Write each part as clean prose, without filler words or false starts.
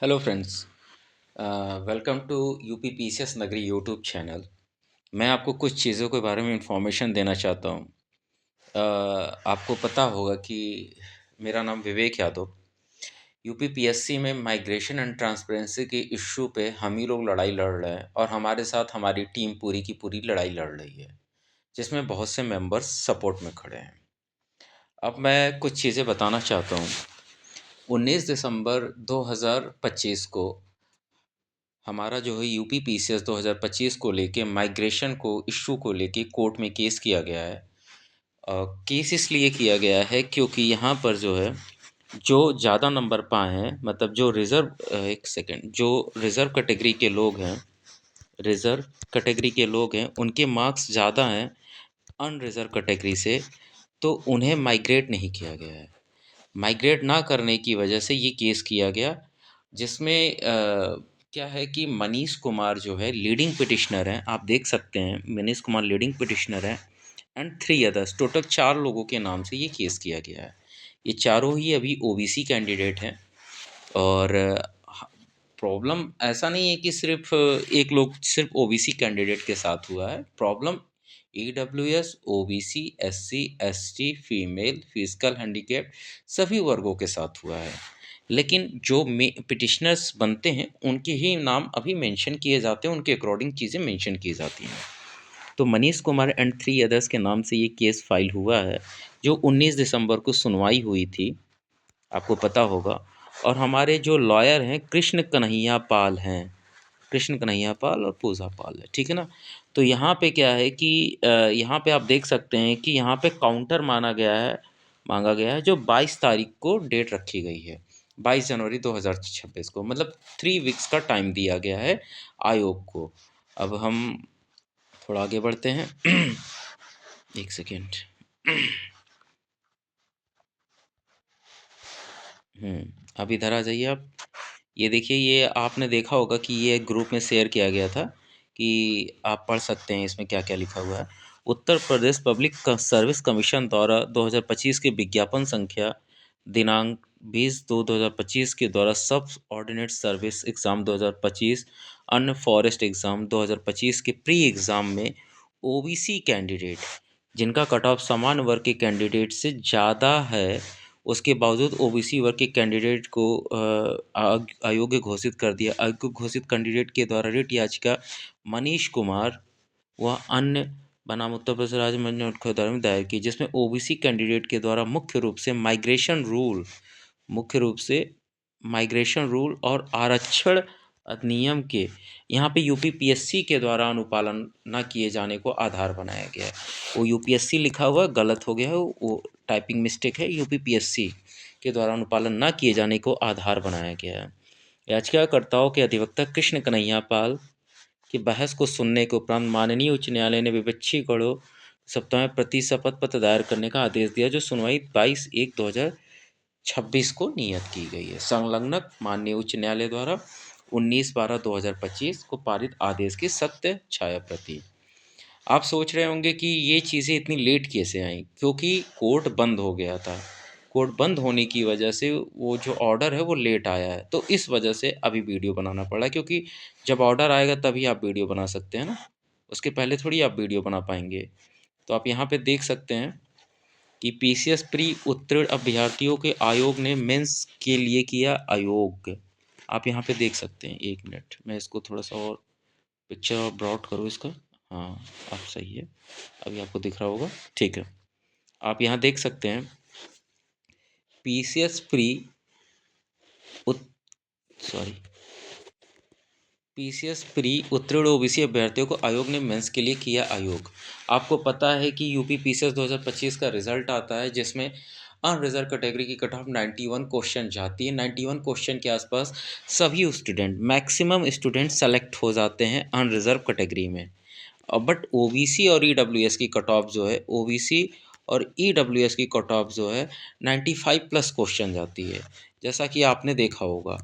Hello friends, welcome to UPPCS Nagri YouTube channel. मैं आपको कुछ चीज़ों के बारे में इंफॉर्मेशन देना चाहता हूँ। आपको पता होगा कि मेरा नाम विवेक यादव। यूपीपीएससी में माइग्रेशन एंड ट्रांसपेरेंसी के इश्यू पे हम ही लोग लड़ाई लड़ रहे हैं और हमारे साथ हमारी टीम पूरी की पूरी लड़ाई लड़ रही है, जिसमें बहुत से मेंबर्स सपोर्ट में खड़े हैं। अब मैं कुछ चीज़ें बताना चाहता हूँ। 19 दिसंबर 2025 को हमारा जो है यूपी पीसीएस 2025 को लेके माइग्रेशन को इशू को लेके कोर्ट में केस किया गया है। केस इसलिए किया गया है क्योंकि यहाँ पर जो है जो ज़्यादा नंबर पाए हैं, मतलब जो रिज़र्व एक सेकेंड, जो रिज़र्व कैटेगरी के लोग हैं, रिज़र्व कैटेगरी के लोग हैं उनके मार्क्स ज़्यादा हैं अनरिज़र्व कैटेगरी से, तो उन्हें माइग्रेट नहीं किया गया है। माइग्रेट ना करने की वजह से ये केस किया गया, जिसमें क्या है कि मनीष कुमार जो है लीडिंग पिटिशनर हैं। आप देख सकते हैं मनीष कुमार लीडिंग पिटिशनर हैं एंड 3 अदर्स, टोटल 4 लोगों के नाम से ये केस किया गया है। ये चारों ही अभी ओबीसी कैंडिडेट हैं और प्रॉब्लम ऐसा नहीं है कि सिर्फ एक लोग सिर्फ ओबीसी कैंडिडेट के साथ हुआ है। Problem EWS, OBC, SC, ST, female, physical handicap सभी वर्गों के साथ हुआ है। लेकिन जो पिटिशनर्स बनते हैं उनके ही नाम अभी मेंशन किए जाते हैं, उनके अकॉर्डिंग चीज़ें मेंशन की जाती हैं। तो मनीष कुमार एंड 3 अदर्स के नाम से ये केस फाइल हुआ है, जो 19 दिसंबर को सुनवाई हुई थी, आपको पता होगा। और हमारे जो लॉयर हैं कृष्ण कन्हैया पाल हैं, कृष्ण कन्हैया पाल और पूजा पाल है, ठीक है ना। तो यहाँ पे क्या है कि यहाँ पे आप देख सकते हैं कि यहाँ पे काउंटर मांगा गया है जो 22 तारीख को डेट रखी गई है, 22 जनवरी 2026 को, मतलब 3 वीक्स का टाइम दिया गया है आयोग को। अब हम थोड़ा आगे बढ़ते हैं। एक सेकेंड। अब इधर आ जाइए आप। ये देखिए, ये आपने देखा होगा कि ये एक ग्रुप में शेयर किया गया था, कि आप पढ़ सकते हैं इसमें क्या क्या लिखा हुआ है। Uttar Pradesh public service commission द्वारा 2025 के विज्ञापन संख्या दिनांक 20/2/2025 के द्वारा सब ऑर्डिनेट सर्विस एग्ज़ाम 2025, अन्य फॉरेस्ट एग्ज़ाम 2025 के प्री एग्ज़ाम में ओबीसी कैंडिडेट जिनका कट ऑफ समान वर्ग के कैंडिडेट से ज़्यादा है, उसके बावजूद ओबीसी वर्ग के कैंडिडेट को अयोग्य घोषित कर दिया। अयोग्य घोषित कैंडिडेट के द्वारा रिट याचिका मनीष कुमार व अन्य बनाम उत्तर प्रदेश राज्य मंत्रिमंडल द्वारा में दायर की, जिसमें ओबीसी कैंडिडेट के द्वारा मुख्य रूप से माइग्रेशन रूल और आरक्षण अधिनियम के यहाँ पे यूपीपीएससी के द्वारा अनुपालन न किए जाने को आधार बनाया गया है। वो यूपीएससी लिखा हुआ है, गलत हो गया है, वो टाइपिंग मिस्टेक है। यूपीपीएससी के द्वारा अनुपालन न किए जाने को आधार बनाया गया है। याचिकाकर्ताओं के अधिवक्ता कृष्ण कन्हैया पाल की बहस को सुनने के उपरांत माननीय उच्च न्यायालय ने विपक्षी गणों सप्ताह में प्रति शपथ पत्र दायर करने का आदेश दिया, जो सुनवाई 22/1/2026 को नियत की गई है। संलग्नक माननीय उच्च न्यायालय द्वारा 19/12/2025 को पारित आदेश की सत्य छाया प्रति। आप सोच रहे होंगे कि ये चीज़ें इतनी लेट कैसे आई, क्योंकि कोर्ट बंद हो गया था। कोर्ट बंद होने की वजह से वो जो ऑर्डर है वो लेट आया है, तो इस वजह से अभी वीडियो बनाना पड़ा, क्योंकि जब ऑर्डर आएगा तभी आप वीडियो बना सकते हैं ना, उसके पहले थोड़ी आप वीडियो बना पाएंगे। तो आप यहाँ पे देख सकते हैं कि पीसीएस प्री उत्तीर्ण अभ्यर्थियों के आयोग ने मेंस के लिए किया अयोग्य। आप यहाँ पे देख सकते हैं, एक मिनट मैं इसको थोड़ा सा और पिक्चर ब्रॉड करूँ इसका। हाँ, अब सही है, अभी आपको दिख रहा होगा, ठीक है। आप यहाँ देख सकते हैं पीसीएस प्री उत सॉरी पीसीएस प्री उत्तीर्ण ओबीसी अभ्यर्थियों को आयोग ने मेंस के लिए किया अयोग। आपको पता है कि यूपी पीसीएस 2025 का रिजल्ट आता है, जिसमें अनरिजर्व कैटेगरी की कट ऑफ 91 क्वेश्चन जाती है। 91 क्वेश्चन के आसपास सभी स्टूडेंट, मैक्सिमम स्टूडेंट सेलेक्ट हो जाते हैं अनरिजर्व कैटेगरी में। बट ओबीसी और ईडब्ल्यूएस की कट ऑफ जो है, ओबीसी और ईडब्ल्यूएस की कट ऑफ जो है 95 प्लस क्वेश्चन जाती है, जैसा कि आपने देखा होगा।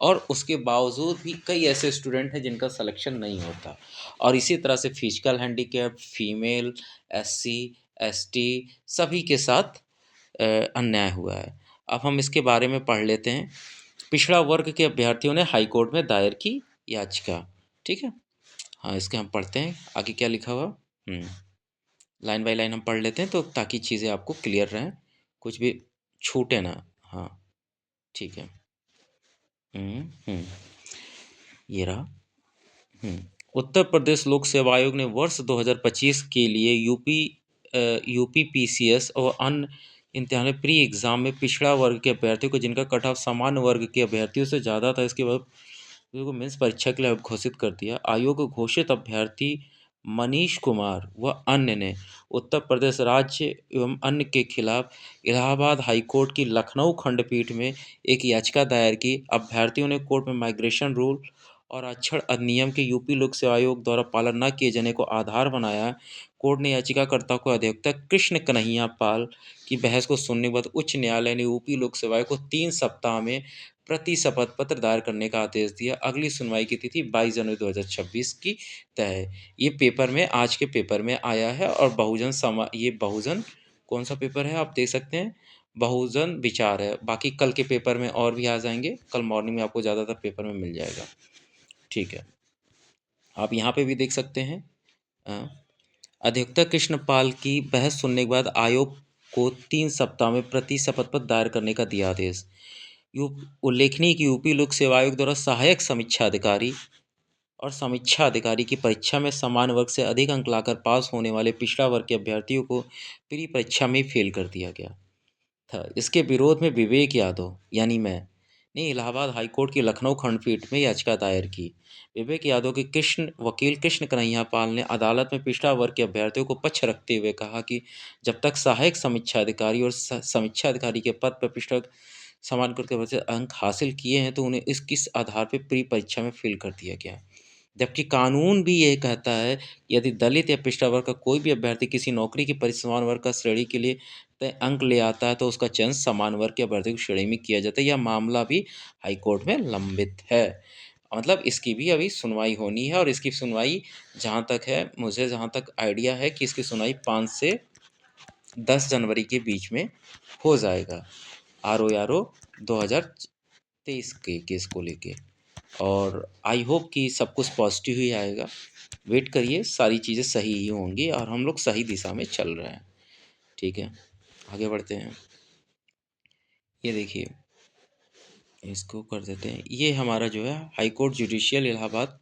और उसके बावजूद भी कई ऐसे स्टूडेंट हैं जिनका सिलेक्शन नहीं होता। और इसी तरह से physical handicap, female, SC, ST सभी के साथ अन्याय हुआ है। अब हम इसके बारे में पढ़ लेते हैं। पिछड़ा वर्ग के अभ्यर्थियों ने हाई कोर्ट में दायर की याचिका। ठीक है? हाँ, इसके हम पढ़ते हैं आगे क्या लिखा हुआ। लाइन बाय लाइन हम पढ़ लेते हैं तो ताकि चीज़ें आपको क्लियर रहें, कुछ भी छूटे ना। हाँ, ठीक है। हुँ, हुँ, ये रहा। हुँ। उत्तर प्रदेश लोक सेवा आयोग ने वर्ष 2025 के लिए यूपी पीसीएस और अन्य इम्तिहान प्री एग्ज़ाम में पिछड़ा वर्ग के अभ्यर्थियों को जिनका कट ऑफ सामान्य वर्ग के अभ्यर्थियों से ज़्यादा था, इसके बाद को मेंस परीक्षा के लिए घोषित कर दिया। आयोग को घोषित अभ्यर्थी मनीष कुमार व अन्य ने उत्तर प्रदेश राज्य एवं अन्य के खिलाफ इलाहाबाद हाई कोर्ट की लखनऊ खंडपीठ में एक याचिका दायर की। अभ्यर्थियों ने कोर्ट में माइग्रेशन रूल और आरक्षण अधिनियम के यूपी लोक सेवा आयोग द्वारा पालन न किए जाने को आधार बनाया। कोर्ट ने याचिकाकर्ता को अधिवक्ता कृष्ण कन्हैया पाल की बहस को सुनने के बाद उच्च न्यायालय ने यूपी लोक सेवा आयोग को 3 सप्ताह में प्रति शपथ पत्र दायर करने का आदेश दिया। अगली सुनवाई की तिथि 22 जनवरी 2026 की तय है। ये पेपर में आज के पेपर में आया है और बहुजन कौन सा पेपर है आप देख सकते हैं, बहुजन विचार है। बाकी कल के पेपर में और भी आ जाएंगे, कल मॉर्निंग में आपको ज़्यादातर पेपर में मिल जाएगा। ठीक है, आप यहाँ पे भी देख सकते हैं। अ, अधिवक्ता कृष्णपाल की बहस सुनने के बाद आयोग को 3 सप्ताह में प्रति शपथ पत्र दायर करने का दिया आदेश। उल्लेखनीय कि यूपी लोक सेवा आयोग द्वारा सहायक समीक्षा अधिकारी और समीक्षा अधिकारी की परीक्षा में समान वर्ग से अधिक अंक लाकर पास होने वाले पिछड़ा वर्ग के अभ्यर्थियों को प्री परीक्षा में फेल कर दिया गया था। इसके विरोध में विवेक यादव यानी मैं ने इलाहाबाद हाईकोर्ट की लखनऊ खंडपीठ में याचिका दायर की। विवेक यादव के वकील कृष्ण कन्हैया पाल ने अदालत में पिछड़ा वर्ग के अभ्यर्थियों को पक्ष रखते हुए कहा कि जब तक सहायक समीक्षा अधिकारी और समीक्षा अधिकारी के पद पर पिछड़ा समान करके वजह अंक हासिल किए हैं तो उन्हें इस किस आधार पर प्री परीक्षा में फेल कर दिया गया। जबकि कानून भी ये कहता है कि यदि दलित या पिछड़ा वर्ग का कोई भी अभ्यर्थी किसी नौकरी की समान वर्ग का श्रेणी के लिए तय अंक ले आता है तो उसका चयन समान वर्ग के अभ्यर्थी की श्रेणी में किया जाता है। यह मामला भी हाईकोर्ट में लंबित है। मतलब इसकी भी अभी सुनवाई होनी है और इसकी सुनवाई जहाँ तक है, मुझे जहाँ तक आइडिया है कि इसकी सुनवाई 5 से 10 जनवरी के बीच में हो जाएगा। RO 2023 के केस को लेके। और आई होप कि सब कुछ पॉजिटिव ही आएगा। वेट करिए, सारी चीज़ें सही ही होंगी और हम लोग सही दिशा में चल रहे हैं। ठीक है, आगे बढ़ते हैं। ये देखिए, इसको कर देते हैं। ये हमारा जो है हाई कोर्ट जुडिशियल इलाहाबाद,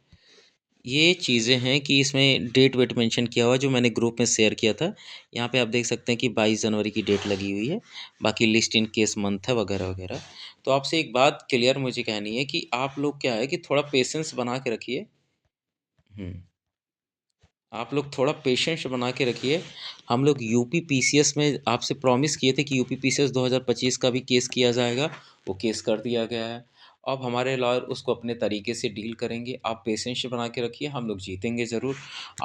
ये चीज़ें हैं कि इसमें डेट वेट मेंशन किया हुआ है जो मैंने ग्रुप में शेयर किया था। यहाँ पे आप देख सकते हैं कि 22 जनवरी की डेट लगी हुई है। बाकी लिस्ट इन केस मंथ है वगैरह वगैरह। तो आपसे एक बात क्लियर मुझे कहनी है कि आप लोग क्या है कि थोड़ा पेशेंस बना के रखिए। आप लोग थोड़ा पेशेंस बना के रखिए। हम लोग यूपी पीसीएस में आपसे प्रॉमिस किए थे कि यूपी पीसीएस 2025 का भी केस किया जाएगा, वो केस कर दिया गया है। अब हमारे लॉयर उसको अपने तरीके से डील करेंगे। आप पेशेंस बना के रखिए, हम लोग जीतेंगे ज़रूर।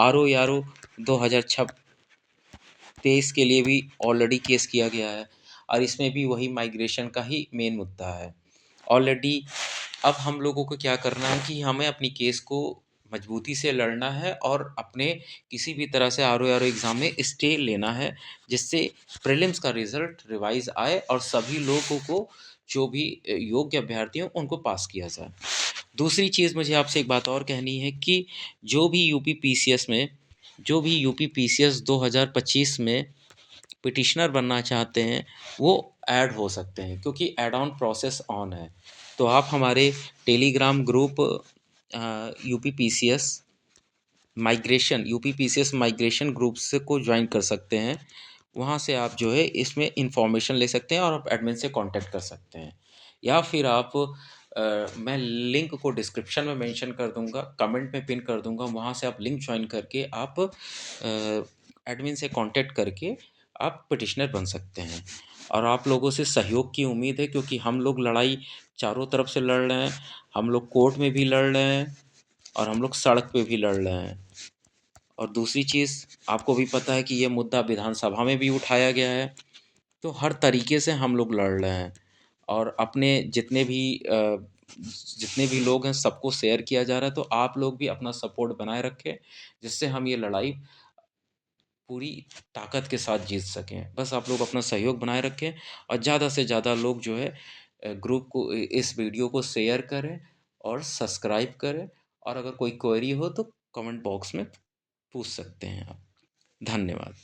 RO 2023 के लिए भी ऑलरेडी केस किया गया है और इसमें भी वही माइग्रेशन का ही मेन मुद्दा है ऑलरेडी। अब हम लोगों को क्या करना है कि हमें अपनी केस को मजबूती से लड़ना है और अपने किसी भी तरह से RO एग्ज़ाम में स्टे लेना है, जिससे प्रीलिम्स का रिज़ल्ट रिवाइज़ आए और सभी लोगों को जो भी योग्य अभ्यर्थी हों उनको पास किया जाए। दूसरी चीज़ मुझे आपसे एक बात और कहनी है कि जो भी यूपी पीसीएस में जो भी यूपी पीसीएस 2025 में पिटिशनर बनना चाहते हैं वो ऐड हो सकते हैं क्योंकि ऐड ऑन प्रोसेस ऑन है। तो आप हमारे Telegram group UP PCS migration group से को ज्वाइन कर सकते हैं। वहाँ से आप जो है इसमें इंफॉर्मेशन ले सकते हैं और आप एडमिन से कांटेक्ट कर सकते हैं या फिर आप मैं लिंक को डिस्क्रिप्शन में मेंशन कर दूंगा, कमेंट में पिन कर दूंगा, वहाँ से आप लिंक ज्वाइन करके आप एडमिन से कांटेक्ट करके आप पिटिशनर बन सकते हैं। और आप लोगों से सहयोग की उम्मीद है क्योंकि हम लोग लड़ाई चारों तरफ से लड़ रहे हैं। हम लोग कोर्ट में भी लड़ रहे हैं और हम लोग सड़क पे भी लड़ रहे हैं। और दूसरी चीज़ आपको भी पता है कि ये मुद्दा विधानसभा में भी उठाया गया है। तो हर तरीके से हम लोग लड़ रहे हैं और अपने जितने भी लोग हैं सबको शेयर किया जा रहा है। तो आप लोग भी अपना सपोर्ट बनाए रखें जिससे हम ये लड़ाई पूरी ताकत के साथ जीत सकें। बस आप लोग अपना सहयोग बनाए रखें और ज़्यादा से ज़्यादा लोग जो है ग्रुप को इस वीडियो को शेयर करें और सब्सक्राइब करें, और अगर कोई क्वेरी हो तो कमेंट बॉक्स में पूछ सकते हैं आप। धन्यवाद।